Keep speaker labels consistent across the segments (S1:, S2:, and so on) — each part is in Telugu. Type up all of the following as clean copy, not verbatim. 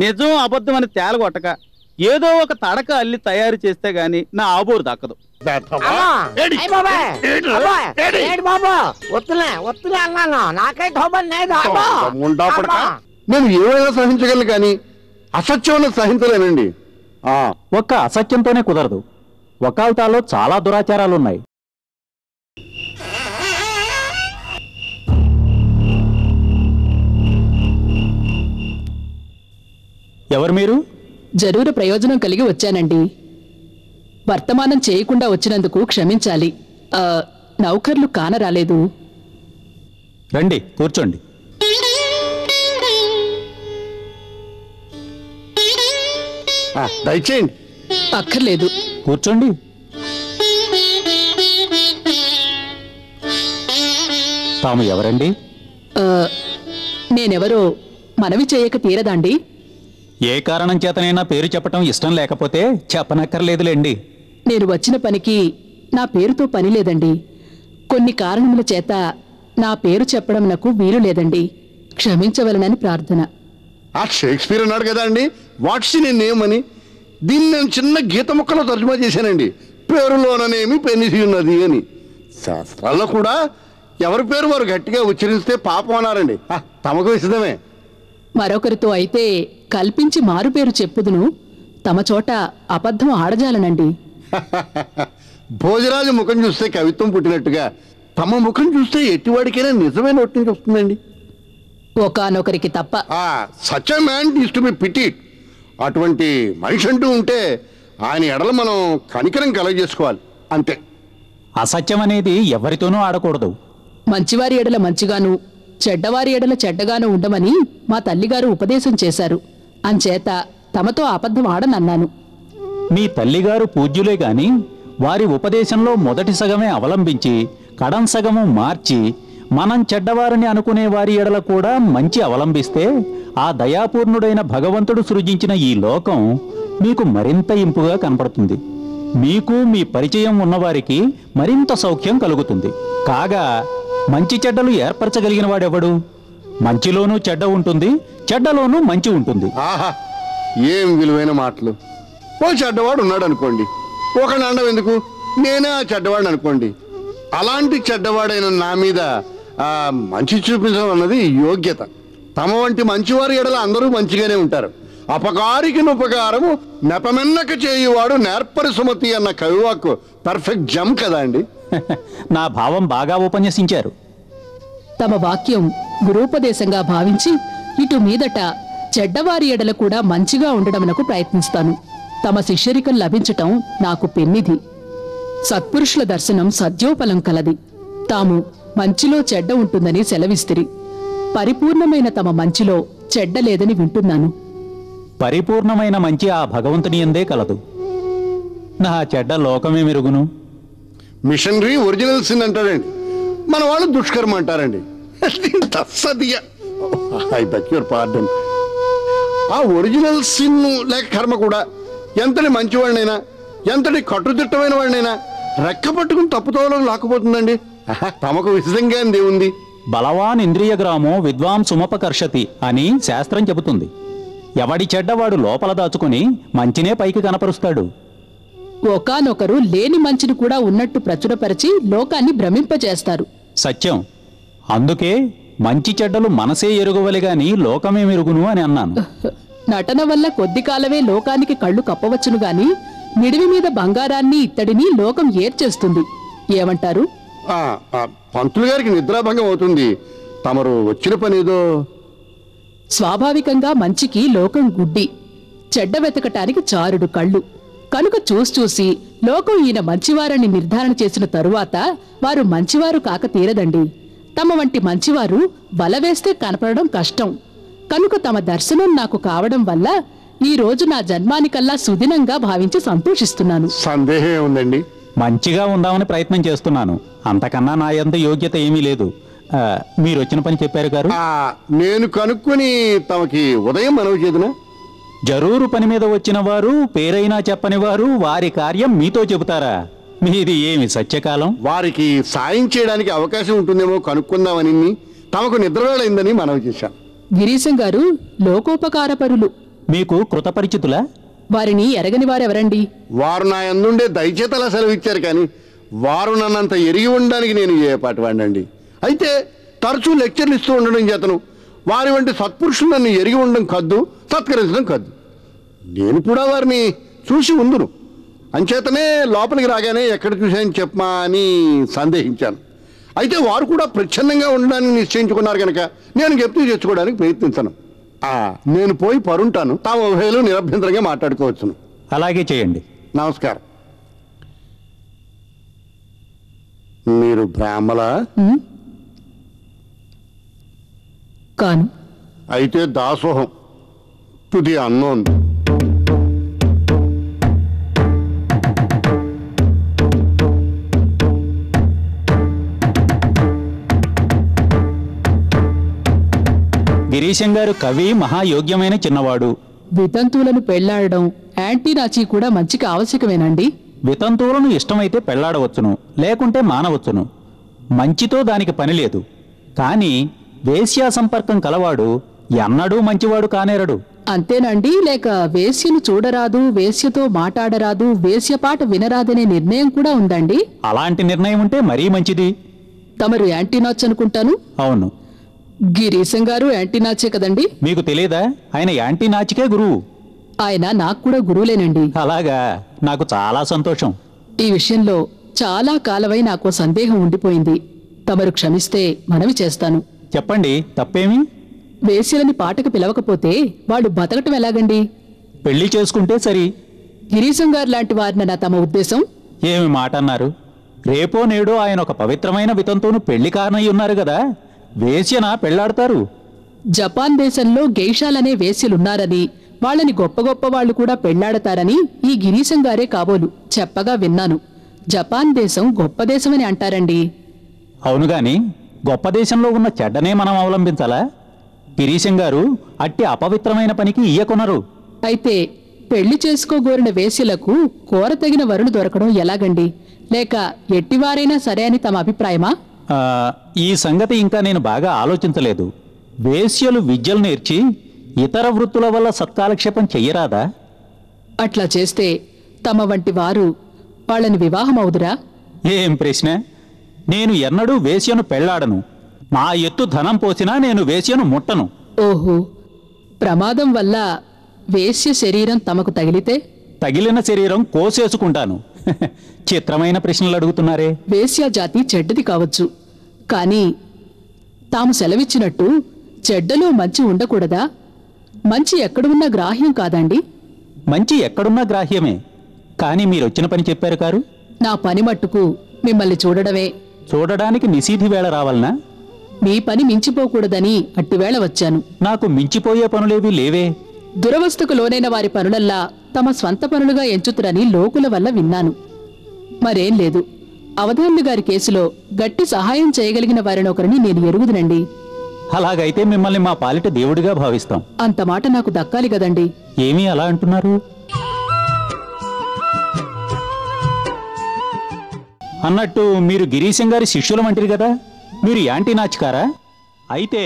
S1: నిజం అబద్ధం అని తేలగొట్టక ఏదో ఒక తడక అల్లి తయారు చేస్తే గాని నా ఆబోరు దక్కదు.
S2: నేను ఏమైనా సహించగలను కానీ అసత్యం సహించలేనండి.
S3: ఒక్క అసత్యంతోనే కుదరదు. వకాల్తాలో చాలా దురాచారాలున్నాయి. ఎవరు మీరు?
S4: జరూరు ప్రయోజనం కలిగి వచ్చానండి. వర్తమానం చేయకుండా వచ్చినందుకు క్షమించాలి. నౌకర్లు కానరాలేదు.
S3: రండి, కూర్చోండి.
S2: దయచేయండి.
S4: అక్కర్లేదు,
S3: కూర్చోండి. తాము ఎవరండి?
S4: నేనెవరో మనవి చేయక తీరదాండి.
S3: ఏ కారణం చేతనైనా పేరు చెప్పటం ఇష్టం లేకపోతే చెప్పనక్కర్లేదులేండి.
S4: నేను వచ్చిన పనికి నా పేరుతో పని లేదండి. కొన్ని కారణముల చేత నా పేరు చెప్పడం నాకు వీలు లేదండి. క్షమించవలనని ప్రార్థన.
S2: ఆ షేక్స్పియర్ అన్నాడు కదా అండి, వాట్స్ ఇన్ నేమ్ అని. దీన్ని నేను చిన్న గీత ముక్కలో తర్జుమా చేశానండి. పేరులోననేమి పెనిసి ఉన్నది అని. శాస్త్రాల్లో కూడా ఎవరి పేరు వారు గట్టిగా ఉచ్చరిస్తే పాపం అన్నారండి. తమకు విషదమే.
S4: మరొకరితో అయితే కల్పించి మారు పేరు చెప్పుదును, తమ చోట అబద్ధం ఆడజాలనండి.
S2: భోజరాజు ముఖం చూస్తే కవిత్వం పుట్టినట్టుగా తమ ముఖం చూస్తే ఎట్టివాడికైనా నిజమే నోటి నుంచి వస్తుందండి.
S4: ఒకానొకరికి తప్ప.
S2: Such a man is to be pitied. అటువంటి మనిషి అంటూ ఉంటే ఆయన ఎడల మనం కనికరం కలగజేసుకోవాలి, అంతే.
S3: అసత్యం అనేది ఎవరితోనూ ఆడకూడదు.
S4: మంచివారి ఎడల మంచిగాను, చెడ్డవారి ఎడల చెడ్డగాను ఉండమని మా తల్లిగారు ఉపదేశం చేశారు. అంచేత తమతో అబద్ధం ఆడనన్నాను.
S3: మీ తల్లిగారు పూజ్యులే గాని వారి ఉపదేశంలో మొదటి సగమే అవలంబించి కడం సగము మార్చి మనం చెడ్డవారిని అనుకునే వారి ఎడల కూడా మంచి అవలంబిస్తే ఆ దయాపూర్ణుడైన భగవంతుడు సృజించిన ఈ లోకం మీకు మరింత ఇంపుగా కనపడుతుంది. మీకు మీ పరిచయం ఉన్నవారికి మరింత సౌఖ్యం కలుగుతుంది. కాగా మంచి చెడ్డలు ఏర్పరచగలిగిన వాడెవడు? మంచిలోనూ చెడ్డ ఉంటుంది, చెడ్డలోనూ మంచి ఉంటుంది.
S2: ఆహా, ఏం విలువైన మాటలు. ఓ చెడ్డవాడు ఉన్నాడు అనుకోండి, ఒకడు అండం ఎందుకు, నేనే ఆ చెడ్డవాడిని అనుకోండి. అలాంటి చెడ్డవాడైన నా మీద మంచి చూపించడం అన్నది యోగ్యత. తమ వంటి మంచివారి ఎడల అందరూ మంచిగానే ఉంటారు. అపకారికి ఉపకారము నెపమెన్నక చేయువాడు నేర్పరి సుమతి అన్న కవివాక్కు పర్ఫెక్ట్ జమ్ కదా అండి.
S3: నా భావం బాగా ఉపన్యసించారు.
S4: తమ వాక్యం గురూపదేశంగా భావించి ఇటు మీదట చెడ్డవారి ఎడల కూడా మంచిగా ఉండడమునకు ప్రయత్నిస్తాను. తమ శిష్యరికం లభించటం నాకు పెన్నిధి. సత్పురుషుల దర్శనం సద్యోఫలం కలది. తాము మంచిలో చెడ్డ ఉంటుందని సెలవిస్తిరి. పరిపూర్ణమైన తమ మంచిలో చెడ్డ లేదని వింటున్నాను.
S3: పరిపూర్ణమైన మంచి ఆ భగవంతుని యందే కలదు. నా చెడ్డ లోకమే మెరుగును.
S2: మిషనరీ ఒరిజినల్ సిన్ అంటారండి, మన వాళ్ళు దుష్కర్మ అంటారండి. I beg your pardon. ఆ ఒరిజినల్ సిన్ లేక కర్మ కూడా ఎంతటి మంచివాడినైనా, ఎంతటి కట్టుదిట్టమైన వాడినైనా రెక్క పట్టుకుని తప్పుతోవలో లాక్కుపోతుందండి. తమకు విశదంగా దేవుంది.
S3: బలవాన్ ఇంద్రియగ్రామో విద్వాంసుమపకర్షతి అని శాస్త్రం చెబుతుంది. ఎవడి చెడ్డవాడు లోపల దాచుకుని మంచినే పైకి కనపరుస్తాడు.
S4: ఒకానొకరు లేని మంచిని కూడా ఉన్నట్టు ప్రచురపరిచి లోకాన్ని భ్రమింపజేస్తారు.
S3: సత్యం. అందుకే మంచి చెడ్డలు మనసే ఎరుగవలిగాని లోకమే మెరుగును అని అన్నాను.
S4: నటన వల్ల కొద్ది కాలమే లోకానికి కళ్ళు కప్పవచ్చును గాని నిడివి మీద బంగారాన్ని ఇత్తడిని లోకం ఏర్చేస్తుంది. ఏమంటారు?
S2: పంతులు గారికి నిద్రాభంగం అవుతుంది. తమరు వచ్చిన పనేదో.
S4: స్వాభావికంగా మంచికి లోకం గుడ్డి, చెడ్డ వెతకటానికి చారుడు కళ్ళు. కనుక చూసి లోకం ఈయన మంచివారని నిర్ధారణ చేసిన తరువాత వారు మంచివారు కాక తీరదండి. తమ వంటి మంచివారు బలవేస్తే కనపడడం కష్టం. కనుక తమ దర్శనం నాకు కావడం వల్ల ఈ రోజు నా జన్మానికల్లా సుదినంగా భావించి సంతోషిస్తున్నాను.
S2: సందేహం ఉందండి.
S3: మంచిగా ఉందామని ప్రయత్నం చేస్తున్నాను. అంతకన్నా నా యందు యోగ్యత ఏమీ లేదు. మీరు వచ్చిన పని చెప్పారు గారు.
S2: నేను కనుక్కొని తమకి ఉదయం మనవి చేదునా?
S3: జరూరు పని మీద వచ్చిన వారు పేరైనా చెప్పని వారు వారి కార్యం మీతో చెబుతారా? మీది ఏమి సత్యకాలం?
S2: వారికి సాయం చేయడానికి అవకాశం ఉంటుందేమో కనుక్కుందామని తమకు నిద్రవేళైందని మనవి చేశాను.
S4: గిరీశం గారు లోకోపకారపరులు.
S3: మీకు కృతపరిచితులా?
S4: వారిని ఎరగని వారెవరండి?
S2: వారు నా యందుండే దయచేతలా సెలవిచ్చారు కానీ వారు నన్నంత ఎరిగి ఉండడానికి నేను ఏ పాటి వాడినండి. అయితే తరచూ లెక్చర్లు ఇస్తూ ఉండడం చేతను వారి వంటి సత్పురుషులు నన్ను ఎరిగి ఉండడం కద్దు, సత్కరించడం కద్దు. నేను కూడా వారిని చూసి ఉందును. అంచేతనే లోపలికి రాగానే ఎక్కడ చూశాను చెప్పమా అని సందేహించాను. అయితే వారు కూడా ప్రచ్ఛన్నంగా ఉండడానికి నిశ్చయించుకున్నారు కనుక నేను జ్ఞప్తి తెచ్చుకోవడానికి ప్రయత్నించను. నేను పోయి పరుంటాను. తాము ఉభయలు నిరభ్యంతరంగా మాట్లాడుకోవచ్చును.
S3: అలాగే చేయండి.
S2: నమస్కారం. మీరు బ్రాహ్మలా?
S4: కాను.
S2: అయితే దాసోహం టు ది అన్నోన్.
S3: గిరీశం గారు కవి, మహాయోగ్యమైన చిన్నవాడు.
S4: వితంతువులను పెళ్లాడడం యాంటీనాచి కూడా మంచికి ఆవశ్యకమేనండి.
S3: వితంతువులను ఇష్టమైతే పెళ్లాడవచ్చును, లేకుంటే మానవచ్చును. మంచితో దానికి పని లేదు. కాని వేశ్యా సంపర్కం కలవాడు ఎన్నడూ మంచివాడు కానేరడు.
S4: అంతేనండి? లేక వేశ్యను చూడరాదు, వేశ్యతో మాట్లాడరాదు, వేశ్యపాట వినరాదనే నిర్ణయం కూడా ఉందండి?
S3: అలాంటి నిర్ణయం ఉంటే మరీ మంచిది.
S4: తమరు యాంటీనాచ్ అనుకుంటాను.
S3: అవును.
S4: గిరీశం గారు యాంటీనాచే కదండి?
S3: మీకు తెలియదా? ఆయన యాంటీనాచికే గురువు.
S4: ఆయన నాకు కూడా గురువులేనండి.
S3: అలాగా? నాకు చాలా సంతోషం.
S4: ఈ విషయంలో చాలా కాలమై నాకు సందేహం ఉండిపోయింది. తమరు క్షమిస్తే మనవి చేస్తాను.
S3: చెప్పండి, తప్పేమి?
S4: వేశ్యలని పాటకు పిలవకపోతే వాళ్ళు బతకటం ఎలాగండి?
S3: పెళ్లి చేసుకుంటే సరి.
S4: గిరీశం గారు లాంటి వారిన తమ ఉద్దేశం?
S3: ఏమి మాట అన్నారు? రేపో నేడో ఆయన ఒక పవిత్రమైన వితంతువును పెళ్లి కారణయ్యి ఉన్నారు కదా, వేశ్యన పెళ్లాడతారు.
S4: జపాన్ దేశంలో గెయిషాలనే వేశ్యలున్నారని, వాళ్ళని గొప్ప గొప్ప వాళ్ళు కూడా పెళ్లాడతారని ఈ గిరీశం గారే కాబోలు చెప్పగా విన్నాను. జపాన్ దేశం గొప్ప దేశమని అంటారండి.
S3: అవునుగాని గొప్ప దేశంలో ఉన్న చెడ్డనే మనం అవలంబించాలా? గిరీశం గారు అట్టి అపవిత్రమైన పనికి ఇయ్యకొనరు.
S4: అయితే పెళ్లి చేసుకోగోరిన వేశ్యలకు కోరతగిన వరులు దొరకడం ఎలాగండి? లేక ఎట్టివారైనా సరే అని తమ అభిప్రాయమా?
S3: ఈ సంగతి ఇంకా నేను బాగా ఆలోచించలేదు. వేశ్యలు విద్యలు నేర్చి ఇతర వృత్తుల వల్ల సత్కాలక్షేపం చెయ్యరాదా?
S4: అట్లా చేస్తే తమ వంటి వారు వాళ్ళని వివాహమవుదురా?
S3: ఏం ప్రశ్న! నేను ఎన్నడూ వేశ్యను పెళ్లాడను. నా ఎత్తు ధనం పోసినా నేను వేశ్యను ముట్టను.
S4: ఓహో, ప్రమాదం వల్ల వేశ్య శరీరం తమకు తగిలితే?
S3: తగిలిన శరీరం కోసేసుకుంటాను. చిత్రమైన ప్రశ్నలు అడుగుతున్నారే.
S4: వేశ్యా జాతి చెడ్డది కావచ్చు, కానీ తాము సెలవిచ్చినట్టు చెడ్డలో మంచి ఉండకూడదా? మంచి ఎక్కడున్నా గ్రాహ్యం కాదండి?
S3: మంచి ఎక్కడున్నా గ్రాహ్యమే. కానీ మీరొచ్చిన పని చెప్పారు కారు.
S4: నా పని మట్టుకు మిమ్మల్ని చూడడమే.
S3: చూడడానికి నిశీధి వేళ రావాలనా?
S4: మీ పని మించిపోకూడదని అట్టివేళ వచ్చాను.
S3: నాకు మించిపోయే పనులేవి లేవే.
S4: దురవస్థకు లోనైన వారి పనులల్లా తమ స్వంత పనులుగా ఎంచుతురని లోకుల వల్ల విన్నాను. మరేం లేదు. అవధాన్లు గారి కేసులో గట్టి సహాయం చేయగలిగిన వారిని ఒకరిని నేను ఎరుగుదునండి.
S3: అలాగైతే మిమ్మల్ని మా పాలిట దేవుడిగా భావిస్తాం.
S4: అంత మాట నాకు దక్కాలి కదండి.
S3: ఏమీ అలా అంటున్నారు? అన్నట్టు మీరు గిరీశం గారి శిష్యుల వంటిరి కదా, మీరు యాంటీనాచికారా? అయితే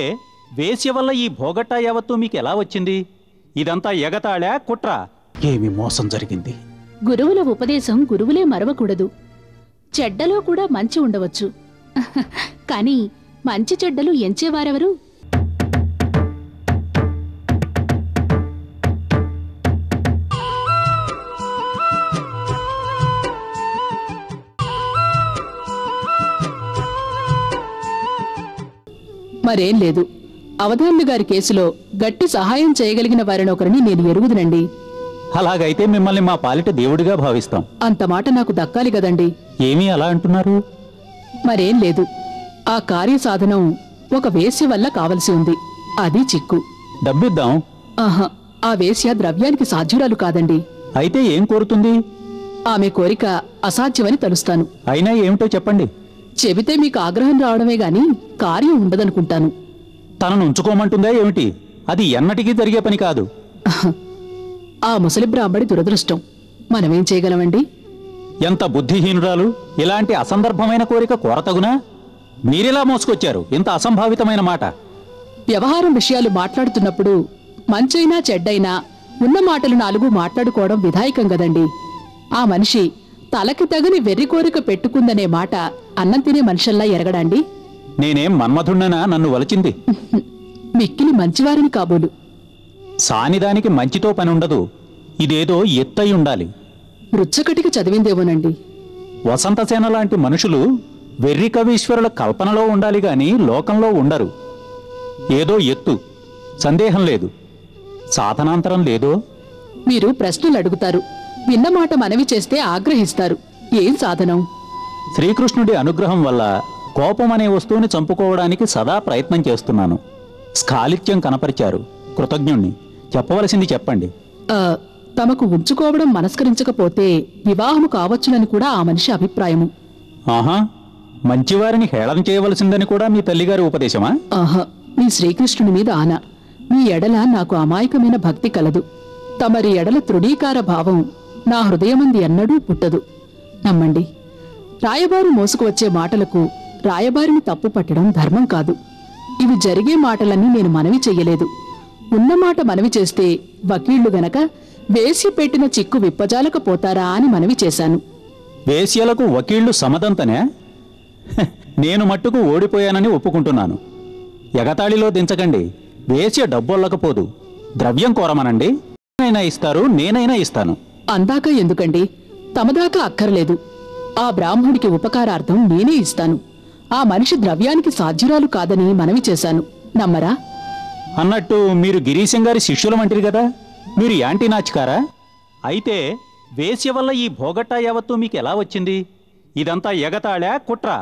S3: వేశ్య వల్ల ఈ భోగట్టా యావత్తు మీకు ఎలా వచ్చింది? ఇదంతా ఎగతాళా, కుట్ర? ఏమి మోసం జరిగింది?
S5: గురువుల ఉపదేశం గురువులే మరవకూడదు. చెడ్డలో కూడా మంచి ఉండవచ్చు. కాని మంచి చెడ్డలు ఎంచేవారెవరు?
S4: మరేం లేదు. అవధాన్లు గారి కేసులో గట్టి సహాయం చేయగలిగిన వారిని ఒకరిని నేను ఎరుగుదునండి.
S3: అలాగైతే మిమ్మల్ని మా పాలిట దేవుడిగా భావిస్తాం.
S4: అంత మాట నాకు దక్కాలి కదండి.
S3: ఏమీ అలా అంటున్నారు?
S4: మరేం లేదు. ఆ కార్యసాధనం ఒక వేశ్య వల్ల కావలసి ఉంది. అది చిక్కు.
S3: డబ్బిద్దాం.
S4: ఆహా, ఆ వేశ్య ద్రవ్యానికి సాధ్యురాలు కాదండి.
S3: అయితే ఏం కోరుతుంది?
S4: ఆమె కోరిక అసాధ్యమని తలుస్తాను.
S3: అయినా ఏమిటో చెప్పండి.
S4: చెబితే మీకు ఆగ్రహం రావడమే గాని కార్యం ఉండదనుకుంటాను.
S3: తనను ఉంచుకోమంటుందా ఏమిటి? అది ఎన్నటికీ జరిగే పని కాదు.
S4: ఆ ముసలి బ్రాహ్మడి దురదృష్టం. మనమేం చేయగలమండి?
S3: ఎంత బుద్ధిహీనురాలు! ఇలాంటి అసందర్భమైన కోరిక కోరతగునా? మీరెలా మోసుకొచ్చారు ఇంత అసంభావితమైన మాట?
S4: వ్యవహారం విషయాలు మాట్లాడుతున్నప్పుడు మంచైనా చెడ్డైనా ఉన్న మాటలు 4 మాట్లాడుకోవడం విధాయకం గదండి. ఆ మనిషి తలకి తగని వెర్రి కోరిక పెట్టుకుందనే మాట అన్నం తినే మనుషల్లా ఎరగడాండి?
S3: నేనేం మన్మధుణ్ణనా నన్ను వలచింది?
S4: మిక్కిలి మంచివారిని కాబోలు.
S3: సానిదానికి మంచితో పని ఉండదు. ఇదేదో ఎత్తయి ఉండాలి.
S4: రుచ్చకటికి చదివిందేమోనండి.
S3: వసంతసేన లాంటి మనుషులు వెర్రి కవీశ్వరుల కల్పనలో ఉండాలి గాని లోకంలో ఉండరు. ఏదో ఎత్తు, సందేహం లేదు. సాధనాంతరం లేదో?
S4: మీరు ప్రశ్నలు అడుగుతారు, విన్నమాట మనవి చేస్తే ఆగ్రహిస్తారు. ఏం సాధనం?
S3: శ్రీకృష్ణుడి అనుగ్రహం వల్ల కోపం అనే వస్తువుని చంపుకోవడానికి సదా ప్రయత్నం చేస్తున్నాను. స్ఖాళిత్యం కనపరిచారు. కృతజ్ఞుణ్ణి. చెప్పవలసింది చెప్పండి.
S4: తమకు ఉంచుకోవడం మనస్కరించకపోతే వివాహము కావచ్చునని కూడా ఆ మనిషి అభిప్రాయము.
S3: ఆహా, మంచివారిని హేళన చేయవలసిందని కూడా మీ తల్లిగారి ఉపదేశమా?
S4: ఆహా, మీ శ్రీకృష్ణుని మీద ఆన. మీ ఎడల నాకు అమాయకమైన భక్తి కలదు. తమరి ఎడల తృణీకార భావం నా హృదయమంది ఎన్నడూ పుట్టదు. నమ్మండి. రాయబారు మోసుకువచ్చే మాటలకు రాయబారిని తప్పు పట్టడం ధర్మం కాదు. ఇవి జరిగే మాటలన్నీ నేను మనవి చెయ్యలేదు. ఉన్నమాట మనవి చేస్తే వకీళ్లు గనక వేసి పెట్టిన చిక్కు విప్పజాలకపోతారా అని మనవి చేశాను.
S3: వేశ్యలకు వకీళ్లు సమదంతనే? నేను మట్టుకు ఓడిపోయానని ఒప్పుకుంటున్నాను. ఎగతాళిలో దించకండి. వేశ్య డబ్బొల్లకపోదు. ద్రవ్యం కోరమనండి. నేనైనా ఇస్తారు, నేనైనా ఇస్తాను.
S4: అందాక ఎందుకండి? తమదాకా అక్కర్లేదు. ఆ బ్రాహ్మణుడికి ఉపకారార్థం నేనే ఇస్తాను. ఆ మనిషి ద్రవ్యానికి సాధ్యురాలు కాదని మనవి చేశాను. నమ్మరా?
S3: అన్నట్టు మీరు గిరీశం గారి శిష్యుల వంటిరి కదా. మీరు యాంటీనాచ్కారా? అయితే వేశ్య వల్ల ఈ భోగట్టా యావత్తు మీకు ఎలా వచ్చింది? ఇదంతా ఎగతాళా, కుట్రా?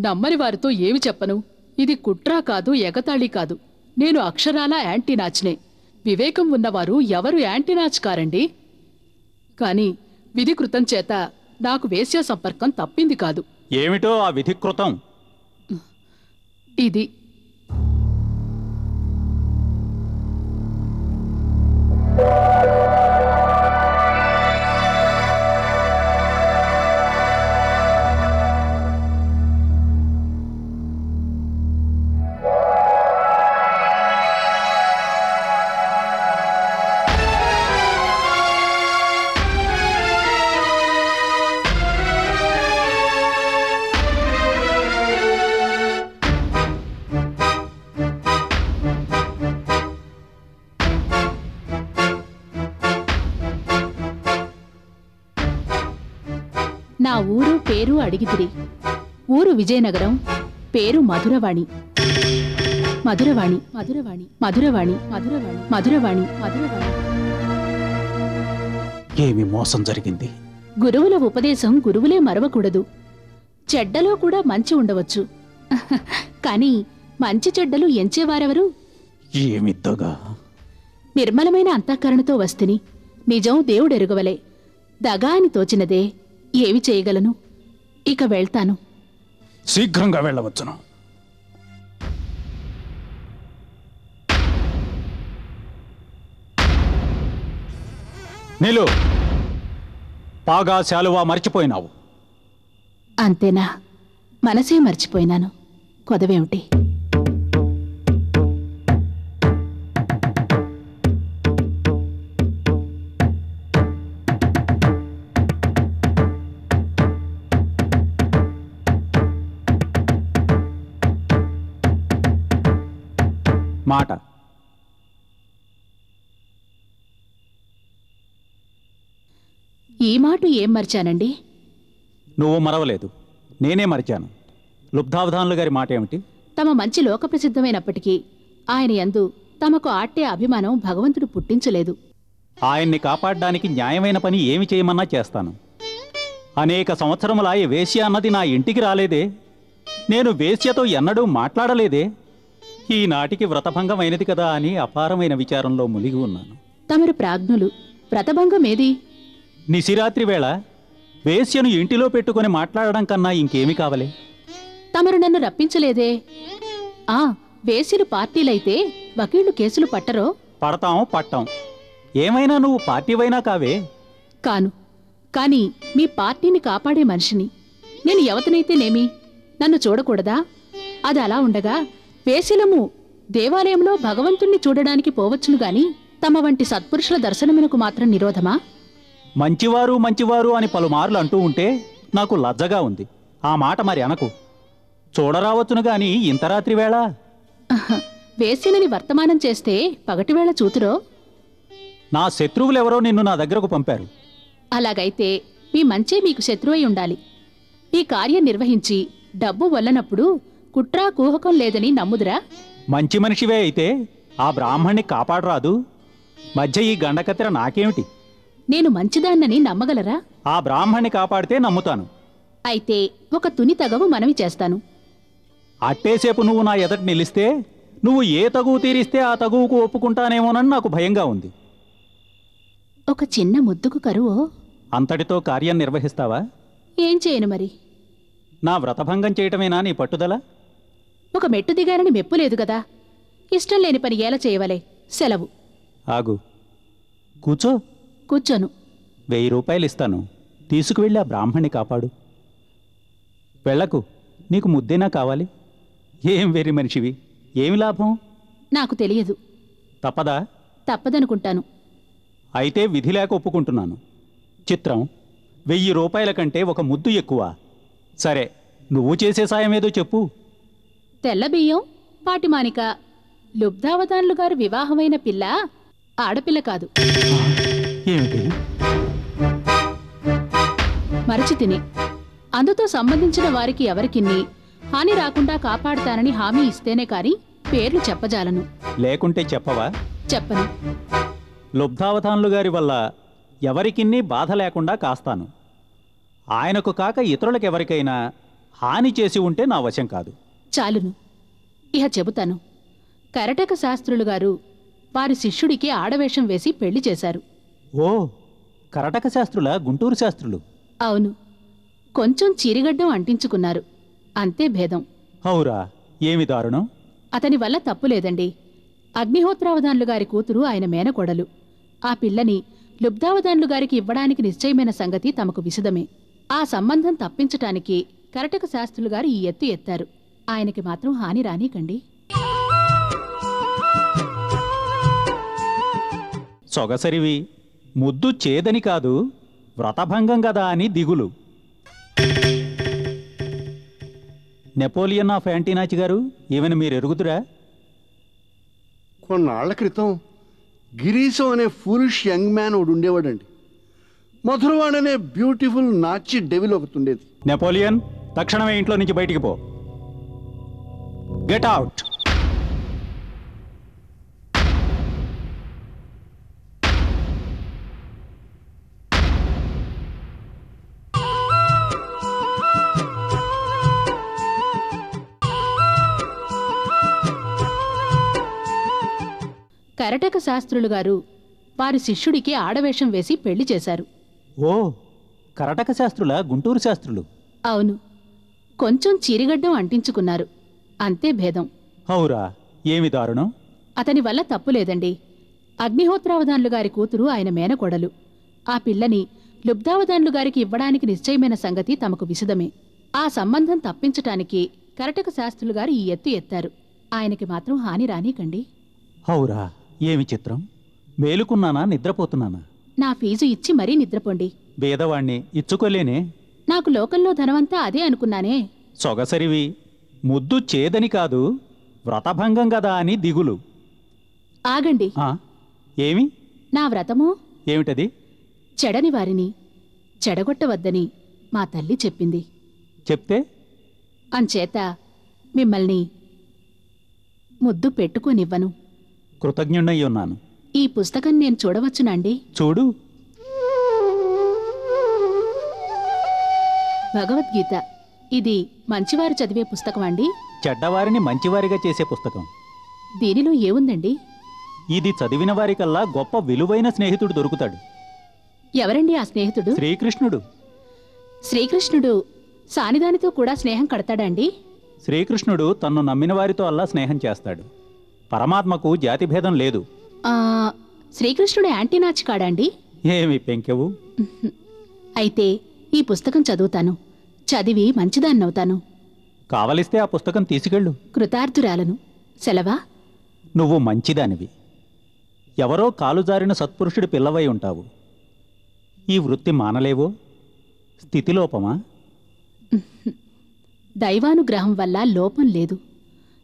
S4: నమ్మని వారితో ఏమి చెప్పను. ఇది కుట్రా కాదు, ఎగతాళి కాదు. నేను అక్షరాలా యాంటీనాచ్నే. వివేకం ఉన్నవారు ఎవరు యాంటీనాచ్ కారండి. కాని విధికృతం చేత నాకు వేశ్య సంపర్కం తప్పింది కాదు.
S3: ఏమిటో ఆ విధికృతం?
S4: ఇది
S5: నా ఊరు పేరు అడిగితిరి. ఊరు విజయనగరం, పేరు మధురవాణి. మధురవాణి మధురవాణి మధురవాణి మధురవాణి మధురవాణి మధురవాణి.
S3: ఏమి మోసం జరిగింది?
S5: గురువుల ఉపదేశం గురువులే మరవకూడదు. చెడ్డలో కూడా మంచి ఉండవచ్చు. కాని మంచి చెడ్డలు ఎంచేవారెవరు?
S3: ఏమిద్దగా?
S5: నిర్మలమైన అంతఃకరణతో వస్తిని. నిజం దేవుడెరుగవలే. దగా అని తోచినదే. ఏవి చేయగలను? ఇక వెళ్తాను.
S3: శీఘ్రంగా వెళ్ళవచ్చును. నీలు, పాగా శాలువా మర్చిపోయినావు.
S5: అంతేనా? మనసే మర్చిపోయినాను. కొదవేమిటి?
S3: మాట.
S5: ఈ మాట ఏం మర్చానండి?
S3: నువ్వు మరవలేదు, నేనే మరిచాను. లుబ్ధావధానులు గారి మాట ఏమిటి?
S5: తమ మంచి లోకప్రసిద్ధమైనప్పటికీ ఆయన యందు తమకు ఆట్టే అభిమానం భగవంతుడు పుట్టించలేదు.
S3: ఆయన్ని కాపాడడానికి న్యాయమైన పని ఏమి చేయమన్నా చేస్తాను. అనేక సంవత్సరములాయ వేశ్య అన్నది నా ఇంటికి రాలేదే. నేను వేశ్యతో ఎన్నడూ మాట్లాడలేదే. ఈనాటికి వ్రతభంగమైనది కదా అని అపారమైన విచారంలో మునిగి ఉన్నాను.
S5: తమరు ప్రాజ్ఞులు. వ్రతభంగమేది?
S3: నిశిరాత్రి వేళ వేశ్యను ఇంటిలో పెట్టుకుని మాట్లాడడం కన్నా ఇంకేమి కావలే?
S5: తమరు నన్ను రప్పించలేదే. వేసిలు పార్టీలైతే వకీళ్లు కేసులు పట్టరో?
S3: పడతాం, పట్టాం. ఏమైనా నువ్వు పార్టీవైనా కావే.
S5: కాను. కాని మీ పార్టీని కాపాడే మనిషిని. నేను ఎవతనైతేనేమి? నన్ను చూడకూడదా? అది అలా ఉండగా వేసిలము దేవాలయంలో భగవంతుణ్ణి చూడడానికి పోవచ్చును గాని తమ వంటి సత్పురుషుల దర్శనమునకు మాత్రం నిరోధమా?
S3: మంచివారు మంచివారు అని పలుమార్లు అంటూ ఉంటే నాకు లజ్జగా ఉంది. ఆ మాట మరి అనకు. చూడరావచ్చును గాని ఇంత రాత్రి వేళ
S5: వేసినని వర్తమానం చేస్తే పగటివేళ చూతురో?
S3: నా శత్రువులెవరో నిన్ను నా దగ్గరకు పంపారు.
S5: అలాగైతే మీ మంచే మీకు శత్రువై ఉండాలి. ఈ కార్యం నిర్వహించి డబ్బు వల్లనప్పుడు కుట్రా కూహకం లేదని నమ్ముదురా?
S3: మంచి మనిషివే అయితే ఆ బ్రాహ్మణ్ణి కాపాడరాదు? మధ్య ఈ గండకత్తెర నాకేమిటి?
S5: నేను మంచిదాన్నని నమ్మగలరా?
S3: ఆ బ్రాహ్మణ్ణి కాపాడితే నమ్ముతాను.
S5: అయితే ఒక తుని తగవు మనవి చేస్తాను.
S3: అట్టేసేపు నువ్వు నా ఎదట నిలిస్తే నువ్వు ఏ తగువు తీరిస్తే ఆ తగువుకు ఒప్పుకుంటానేమోనని నాకు భయంగా ఉంది.
S5: ఒక చిన్న ముద్దుకు కరువో?
S3: అంతటితో కార్యం నిర్వహిస్తావా?
S5: ఏం చేయను మరి?
S3: నా వ్రతభంగం చేయటమేనా నీ పట్టుదల?
S5: ఒక మెట్టు దిగారని మెప్పులేదు కదా. ఇష్టం లేని పని ఎలా చేయవలే? సెలవు.
S3: ఆగు, కూర్చో.
S5: కూర్చోను.
S3: 1000 రూపాయలు ఇస్తాను, తీసుకువెళ్ళి ఆ బ్రాహ్మణ్ణి కాపాడు. వెళ్ళకు, నీకు ముద్దేనా కావాలి? ఏం వెర్రి మనిషివి, ఏమి లాభం?
S5: నాకు తెలియదు.
S3: తప్పదా?
S5: తప్పదనుకుంటాను.
S3: అయితే విధి లేక ఒప్పుకుంటున్నాను. చిత్రం, 1000 రూపాయల కంటే ఒక ముద్దు ఎక్కువ. సరే, నువ్వు చేసే సాయం ఏదో చెప్పు.
S5: తెల్ల బియ్యం, పాటిమానిక. లుబ్ధావతాన్లు గారు వివాహమైన పిల్ల ఆడపిల్ల కాదు.
S3: ఏమిటి?
S5: మరచి తిని అందుతో సంబంధించిన వారికి ఎవరికిన్ని హాని రాకుండా కాపాడుతానని హామీ ఇస్తేనే కాని పేర్లు చెప్పజాలను.
S3: లేకుంటే చెప్పవా?
S5: చెప్పను.
S3: లుబ్ధావధాన్లు గారి వల్ల ఎవరికిన్నీ బాధ లేకుండా కాస్తాను. ఆయనకు కాక ఇతరులకెవరికైనా హాని చేసి ఉంటే నా వశం కాదు.
S5: చాలును. ఇహ చెబుతాను. కరటక శాస్త్రులు గారు వారి శిష్యుడికి ఆడవేషం వేసి పెళ్లి చేశారు.
S3: ఓ, కరటక శాస్త్రుల గుంటూరు శాస్త్రులు?
S5: అవును. కొంచెం చీరిగడ్డం అంటించుకున్నారు, అంతే భేదం.
S3: అవురా, ఏమి దారుణం!
S5: అతని వల్ల తప్పులేదండి. అగ్నిహోత్రావధాన్లు గారి కూతురు ఆయన మేనకోడలు. ఆ పిల్లని లుబ్ధావధాన్లు గారికి ఇవ్వడానికి నిశ్చయమైన సంగతి తమకు విశదమే. ఆ సంబంధం తప్పించటానికి కరటక శాస్త్రులు గారు ఈ ఎత్తు ఎత్తారు. ఆయనకి మాత్రం హాని రానీకండి.
S3: సొగసరివి, ముద్దు చేదని కాదు, వ్రతభంగం గదా అని దిగులు. నెపోలియన్ ఆఫ్ యాంటీనాచి గారు, ఈవెన్ మీరు ఎరుగుతురా?
S2: కొన్నాళ్ల క్రితం గిరీశం అనే ఫూలిష్ యంగ్ మ్యాన్ ఒకడు ఉండేవాడండి. మధురవాడ్ అనే బ్యూటిఫుల్ నాచి డెవిల్ ఒకటి ఉండేది.
S3: నెపోలియన్, తక్షణమే ఇంట్లో నుంచి బయటికి పో. Get out.
S5: కరటక శాస్త్రులు గారు వారి శిష్యుడికి ఆడవేషం వేసి పెళ్లి చేశారు.
S3: ఓ, కరటక శాస్త్రుల గుంటూరు శాస్త్రులు?
S5: అవును. కొంచెం చీరిగడ్డం అంటించుకున్నారు, అంతే భేదం.
S3: అవురా, ఏమి దారుణం!
S5: అతని వల్ల తప్పులేదండి. అగ్నిహోత్రావధాన్లు గారి కూతురు ఆయన మేనకోడలు. ఆ పిల్లని లుబ్ధావధాన్లు గారికి ఇవ్వడానికి నిశ్చయమైన సంగతి తమకు విశదమే. ఆ సంబంధం తప్పించటానికి కరటక శాస్త్రులు గారు ఈ ఎత్తు ఎత్తారు. ఆయనకి మాత్రం హాని రానీకండి.
S3: అవురా, ఏమి చిత్రం! మేలుకున్నానా, నిద్రపోతున్నానా?
S5: నా ఫీజు ఇచ్చి మరీ నిద్రపోండి.
S3: బేదవాణ్ణి, ఇచ్చుకోలేనే.
S5: నాకు లోకంలో ధనమంతా అదే అనుకున్నానే.
S3: సొగసరివి, ముద్దు చేదని కాదు, వ్రతభంగం గదా అని దిగులు.
S5: ఆగండి.
S3: ఏమి?
S5: నా వ్రతమో
S3: ఏమిటది?
S5: చెడని వారిని చెడగొట్టవద్దని మా తల్లి చెప్పింది.
S3: చెప్తే?
S5: అంచేత మిమ్మల్ని ముద్దు పెట్టుకోనివ్వను.
S3: కృతజ్ఞుణ్ణయ్యున్నాను.
S5: ఈ పుస్తకం నేను చూడవచ్చునండి?
S3: చూడు.
S5: భగవద్గీత. ఇది మంచివారు చదివే పుస్తకం అండి?
S3: చెడ్డవారిని మంచివారిగా చేసే పుస్తకం.
S5: దీనిలో ఏముందండి?
S3: ఇది చదివిన వారికల్లా గొప్ప విలువైన స్నేహితుడు దొరుకుతాడు.
S5: ఎవరండి ఆ స్నేహితుడు?
S3: శ్రీకృష్ణుడు.
S5: శ్రీకృష్ణుడు సానిదానితో కూడా స్నేహం కడతాడా అండి?
S3: శ్రీకృష్ణుడు తన్ను నమ్మిన వారితో అల్లా స్నేహం చేస్తాడు. పరమాత్మకు జాతిభేదం లేదు.
S5: శ్రీకృష్ణుడు యాంటీనాచి కాడా అండి?
S3: ఏమి పెంకెవు!
S5: అయితే ఈ పుస్తకం చదువుతాను. చదివి మంచిదాన్నవుతాను.
S3: కావలిస్తే ఆ పుస్తకం తీసుకెళ్ళు.
S5: కృతార్థురాలను. సెలవా?
S3: నువ్వు మంచిదానివి. ఎవరో కాలుజారిన సత్పురుషుడి పిల్లవై ఉంటావు. ఈ వృత్తి మానలేవో? స్థితిలోపమా?
S5: దైవానుగ్రహం వల్ల లోపం లేదు.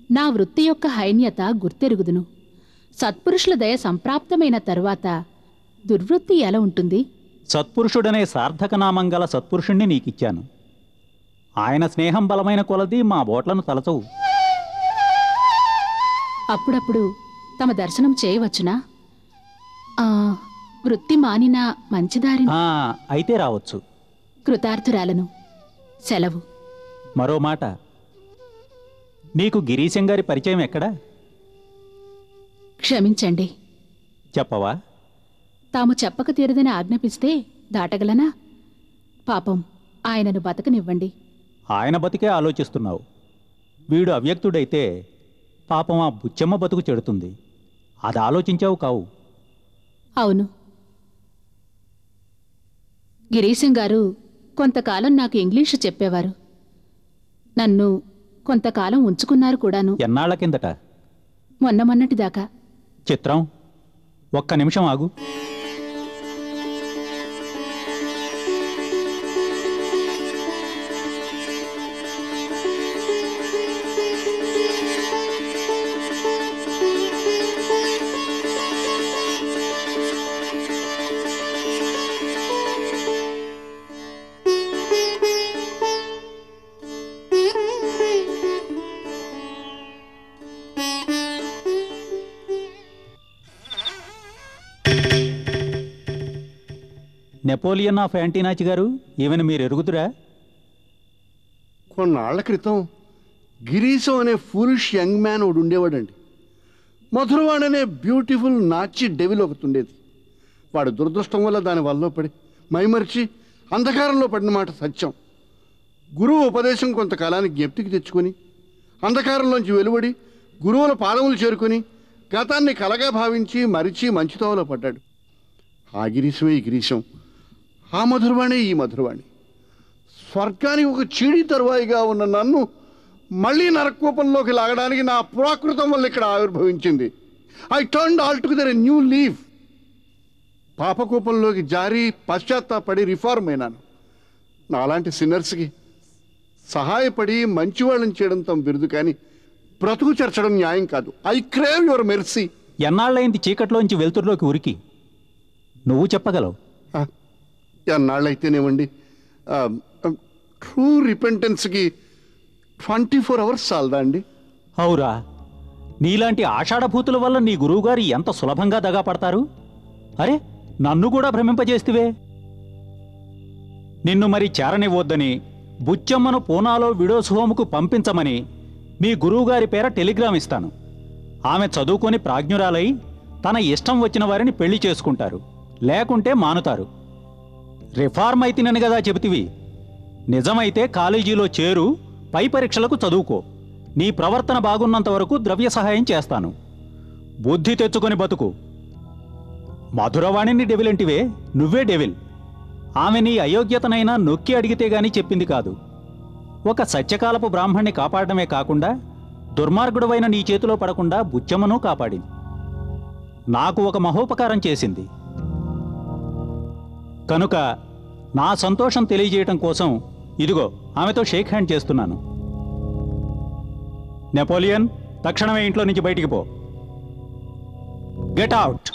S5: నా వృత్తి యొక్క హైన్యత గుర్తెరుగుదును. సత్పురుషుల దయ సంప్రాప్తమైన తరువాత దుర్వృత్తి ఎలా ఉంటుంది?
S3: సత్పురుషుడనే సార్థకనామం గల సత్పురుషుణ్ణి నీకిచ్చాను. ఆయన స్నేహం బలమైన కొలది మా బోట్లను తలచవు.
S5: అప్పుడప్పుడు తమ దర్శనం చేయవచ్చునా? వృత్తి మానినా మంచిదారిని.
S3: అయితే రావచ్చు.
S5: కృతార్థురాలను. సెలవు.
S3: మరో మాట, నీకు గిరీశం గారి పరిచయం ఎక్కడా?
S5: క్షమించండి.
S3: చెప్పవా?
S5: తాము చెప్పక తీరదని ఆజ్ఞాపిస్తే దాటగలనా? పాపం, ఆయనను బతకనివ్వండి.
S3: ఆయన బతికే ఆలోచిస్తున్నావు. వీడు అవ్యక్తుడైతే పాపం ఆ బుచ్చమ్మ బతుకు చెడుతుంది. అది ఆలోచించావు కావు.
S5: అవును. గిరీశం గారు కొంతకాలం నాకు ఇంగ్లీషు చెప్పేవారు. నన్ను కొంతకాలం ఉంచుకున్నారు కూడాను.
S3: ఎన్నాళ్ల కిందట?
S5: మొన్నటిదాకా.
S3: చిత్రం. ఒక్క నిమిషం ఆగు. నెపోలియన్ ఆఫ్ యాంటీనాచి గారు, ఈవెన్ మీరు ఎరుగుతురా?
S2: కొన్నాళ్ల క్రితం గిరీశం అనే ఫూలిష్ యంగ్ మ్యాన్ ఒకడు ఉండేవాడండి. మధురవాణి అనే బ్యూటిఫుల్ నాచి డెవిల్ ఒకటి ఉండేది. వాడు దురదృష్టం వల్ల దాని వల్ల పడి మైమరిచి అంధకారంలో పడిన మాట సత్యం. గురువు ఉపదేశం కొంతకాలానికి జ్ఞప్తికి తెచ్చుకొని అంధకారంలోంచి వెలువడి గురువుల పాదములు చేరుకొని గతాన్ని కలగా భావించి మరిచి మంచితోవలో పడ్డాడు. ఆ గిరీశమే ఈ గిరీశం, ఆ మధురవాణి ఈ మధురవాణి. స్వర్గానికి ఒక చీడి తరువాయిగా ఉన్న నన్ను మళ్ళీ నరకోపంలోకి లాగడానికి నా పురాకృతం వల్ల ఇక్కడ ఆవిర్భవించింది. I turned all together a new leaf. పాపకోపంలోకి జారి పశ్చాత్తాపడి రిఫార్మ్ అయినాను. నాలాంటి సిన్నర్స్కి సహాయపడి మంచివాళ్ళని చేయడం తమ బిరుదు, కానీ బ్రతుకు చేర్చడం న్యాయం కాదు. I crave your mercy.
S3: ఎన్నాళ్ళైంది చీకట్లోంచి వెలుతురులోకి ఉరికి? నువ్వు చెప్పగలవు.
S2: ఎన్నాళ్ళైతేనేమండి, ట్రూ రిపెంటెన్స్కి 24 hours చాలదా అండి?
S3: అవురా, నీలాంటి ఆషాఢభూతుల వల్ల నీ గురువుగారు ఎంత సులభంగా దగాపడతారు. అరే, నన్ను కూడా భ్రమింపజేస్తువే. నిన్ను మరి చేరనివ్వొద్దని బుచ్చమ్మను పూనాలో విడోస్ హోముకు పంపించమని మీ గురువుగారి పేర టెలిగ్రామ్ ఇస్తాను. ఆమె చదువుకొని ప్రాజ్ఞురాలై తన ఇష్టం వచ్చిన వారిని పెళ్లి చేసుకుంటారు, లేకుంటే మానుతారు. రిఫార్మ్ అయితేనని కదా చెబుతివి. నిజమైతే కాలేజీలో చేరు, పై పరీక్షలకు చదువుకో. నీ ప్రవర్తన బాగున్నంత వరకు ద్రవ్య సహాయం చేస్తాను. బుద్ధి తెచ్చుకొని బతుకు. మధురవాణిని డెవిలంటివే, నువ్వే డెవిల్. ఆమె నీ అయోగ్యతనైనా నొక్కి అడిగితే గాని చెప్పింది కాదు. ఒక సత్యకాలపు బ్రాహ్మణ్ణి కాపాడమే కాకుండా దుర్మార్గుడవైన నీ చేతిలో పడకుండా బుచ్చమ్మను కాపాడింది. నాకు ఒక మహోపకారం చేసింది. కనుక నా సంతోషం తెలియజేయటం కోసం ఇదిగో ఆమెతో షేక్ హ్యాండ్ చేస్తున్నాను. నెపోలియన్, తక్షణమే ఇంట్లో నుంచి బయటికి పో. Get out.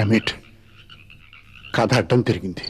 S2: డామిట్, కథ అడ్డం తిరిగింది.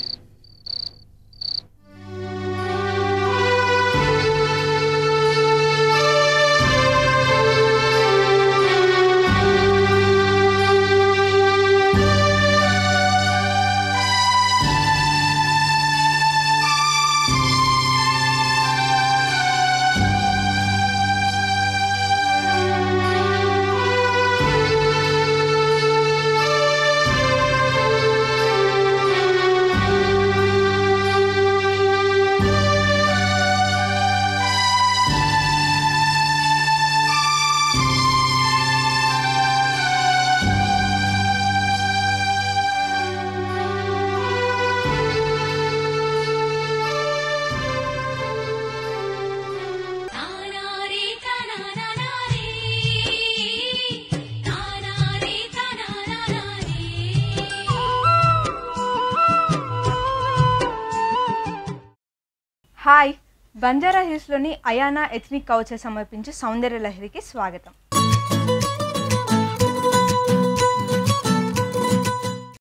S6: హాయ్, బంజారా హిల్స్లోని అయానా ఎథ్నిక్ కౌచర్ సమర్పించే సౌందర్య లహరికి స్వాగతం.